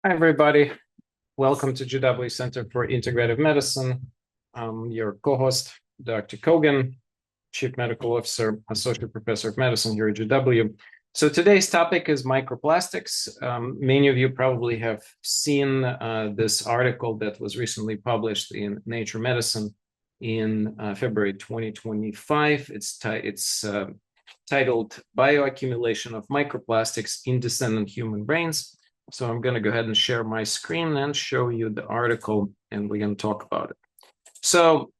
Hi, everybody. Welcome to GW Center for Integrative Medicine. I'm your co-host, Dr. Kogan, Chief Medical Officer, Associate Professor of Medicine here at GW. So today's topic is microplastics. Many of you probably have seen this article that was recently published in Nature Medicine in February 2025. It's titled Bioaccumulation of Microplastics in Descendant Human Brains. So I'm going to go ahead and share my screen and show you the article, and we're going to talk about it. So,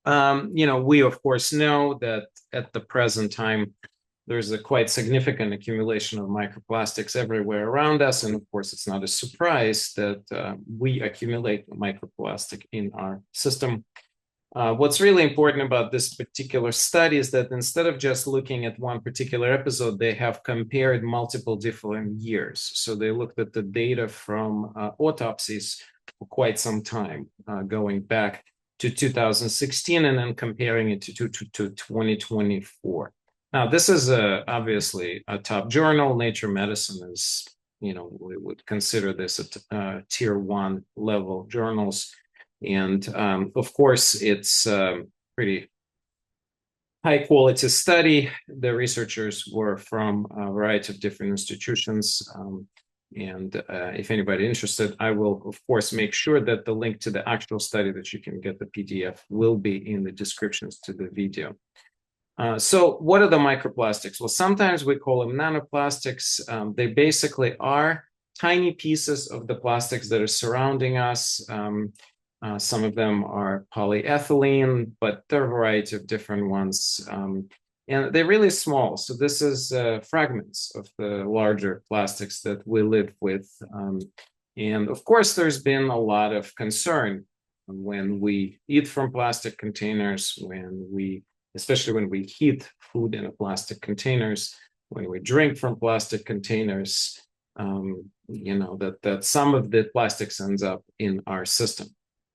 we of course know that at the present time, there's a quite significant accumulation of microplastics everywhere around us. And of course, it's not a surprise that we accumulate microplastic in our system. What's really important about this particular study is that instead of just looking at one particular episode, they have compared multiple different years. So they looked at the data from autopsies for quite some time, going back to 2016 and then comparing it to 2024. Now, this is obviously a top journal. Nature Medicine is, we would consider this a tier 1 level journals. And of course, it's a pretty high quality study. The researchers were from a variety of different institutions. And if anybody interested, I will, of course, make sure that the link to the actual study that you can get the PDF will be in the descriptions to the video. So what are the microplastics? Well, sometimes we call them nanoplastics. They basically are tiny pieces of the plastics that are surrounding us. Some of them are polyethylene, but there are a variety of different ones. And they're really small. So this is fragments of the larger plastics that we live with. And of course, there's been a lot of concern when we eat from plastic containers, especially when we heat food in plastic containers, when we drink from plastic containers, that some of the plastics ends up in our system.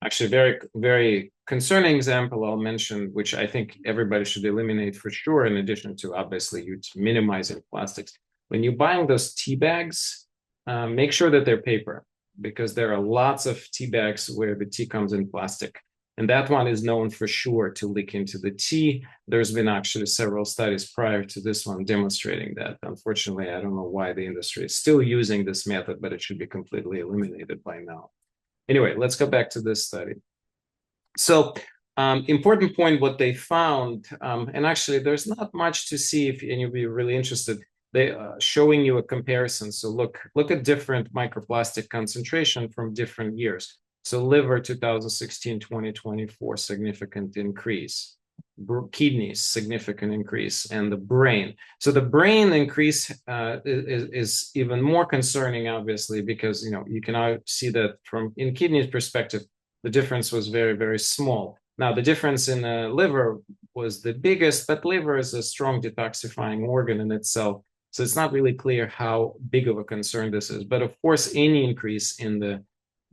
Actually, very, very concerning example I'll mention, which I think everybody should eliminate for sure, in addition to obviously you minimizing plastics. When you're buying those tea bags, make sure that they're paper, because there are lots of tea bags where the tea comes in plastic. And that one is known for sure to leak into the tea. There's been actually several studies prior to this one demonstrating that. Unfortunately, I don't know why the industry is still using this method, but it should be completely eliminated by now. Anyway, let's go back to this study. So important point, what they found, and actually there's not much to see if any of you are really interested. They showing you a comparison. So look at different microplastic concentration from different years. So liver 2016, 2024, significant increase. Kidneys, significant increase, and the brain. So the brain increase is even more concerning, obviously, because you can see that from in kidneys perspective, the difference was very, very small. Now the difference in the liver was the biggest, but liver is a strong detoxifying organ in itself. So it's not really clear how big of a concern this is. But of course, any increase in the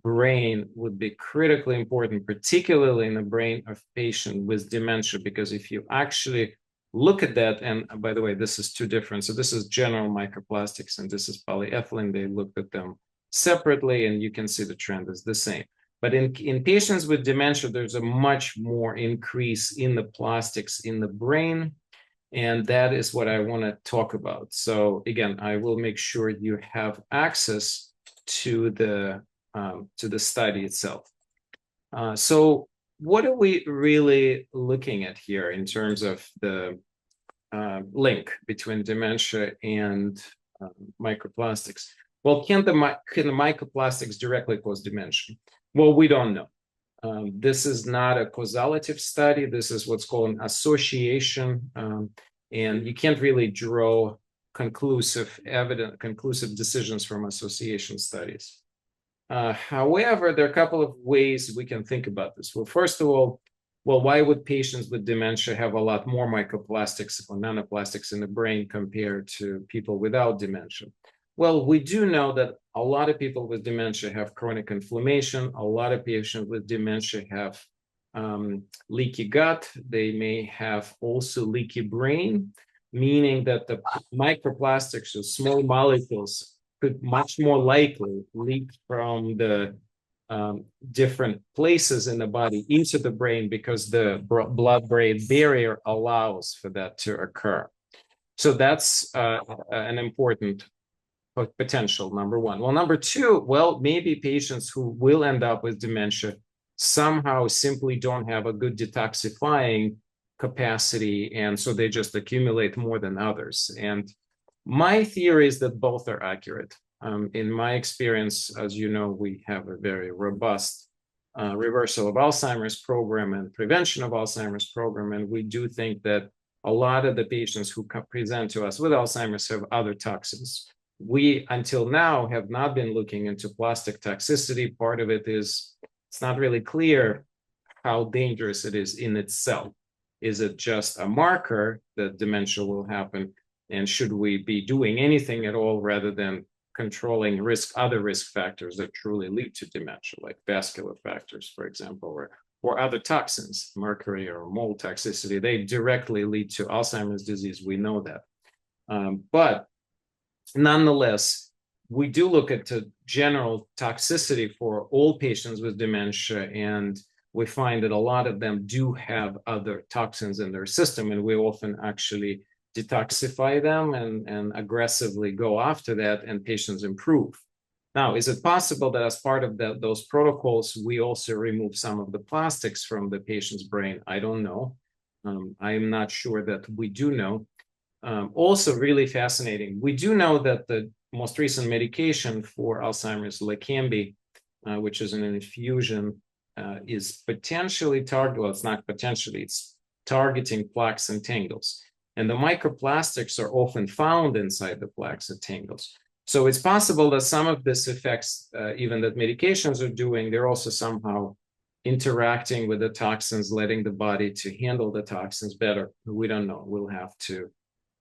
brain would be critically important, particularly in the brain of patient with dementia, because if you actually look at that, and by the way, this is two different. So this is general microplastics and this is polyethylene. They looked at them separately and you can see the trend is the same. But in patients with dementia, there's a much more increase in the plastics in the brain. And that is what I want to talk about. So again, I will make sure you have access to the study itself. So what are we really looking at here in terms of the link between dementia and microplastics? Well, can the microplastics directly cause dementia? Well, we don't know. This is not a causative study. This is what's called an association. And you can't really draw conclusive decisions from association studies. However, there are a couple of ways we can think about this. Well, first of all, why would patients with dementia have a lot more microplastics or nanoplastics in the brain compared to people without dementia? Well, we do know that a lot of people with dementia have chronic inflammation. A lot of patients with dementia have leaky gut. They may have also leaky brain, meaning that the microplastics or small molecules could much more likely leak from the different places in the body into the brain because the blood-brain barrier allows for that to occur. So that's an important potential, number one. Well, number two, well, maybe patients who will end up with dementia somehow simply don't have a good detoxifying capacity, and so they just accumulate more than others. And my theory is that both are accurate. In my experience, as you know, we have a very robust reversal of Alzheimer's program and prevention of Alzheimer's program, and we do think that a lot of the patients who present to us with Alzheimer's have other toxins. We, until now, have not been looking into plastic toxicity. Part of it is it's not really clear how dangerous it is in itself. Is it just a marker that dementia will happen? And should we be doing anything at all rather than controlling other risk factors that truly lead to dementia, like vascular factors, for example, or other toxins, mercury or mold toxicity? They directly lead to Alzheimer's disease. We know that. But nonetheless, we do look at the general toxicity for all patients with dementia, and we find that a lot of them do have other toxins in their system, and we often actually detoxify them and aggressively go after that, and patients improve. Now, is it possible that as part of those protocols, we also remove some of the plastics from the patient's brain? I don't know. I'm not sure that we do know. Also really fascinating, we do know that the most recent medication for Alzheimer's, Leqembi, which is an infusion, is potentially well, it's not potentially, it's targeting plaques and tangles. And the microplastics are often found inside the plaques and tangles. So it's possible that some of these effects, even that medications are doing, they're also somehow interacting with the toxins, letting the body to handle the toxins better. We don't know. We'll have to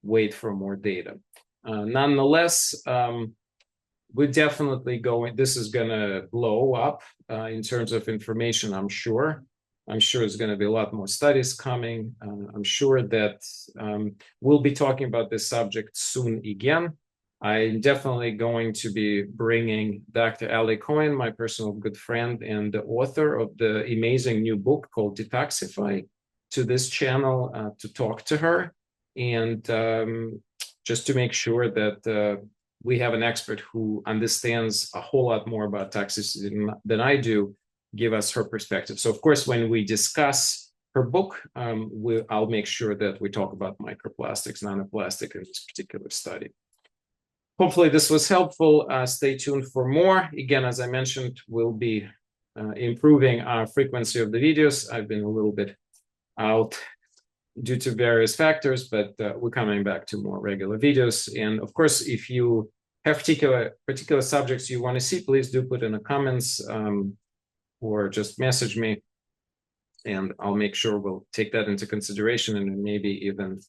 wait for more data. Nonetheless, we're definitely this is going to blow up in terms of information, I'm sure. I'm sure there's going to be a lot more studies coming. I'm sure that we'll be talking about this subject soon again. I'm definitely going to be bringing Dr. Ali Cohen, my personal good friend and the author of the amazing new book called Detoxify, to this channel to talk to her, and just to make sure that we have an expert who understands a whole lot more about toxicity than I do, give us her perspective. So of course, when we discuss her book, I'll make sure that we talk about microplastics, nanoplastic in this particular study. Hopefully this was helpful. Stay tuned for more. Again, as I mentioned, we'll be improving our frequency of the videos. I've been a little bit out due to various factors, but we're coming back to more regular videos. And of course, if you have particular subjects you want to see, please do put in the comments, or just message me, and I'll make sure we'll take that into consideration and maybe even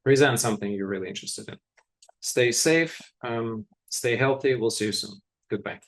present something you're really interested in. Stay safe, stay healthy. We'll see you soon. Goodbye.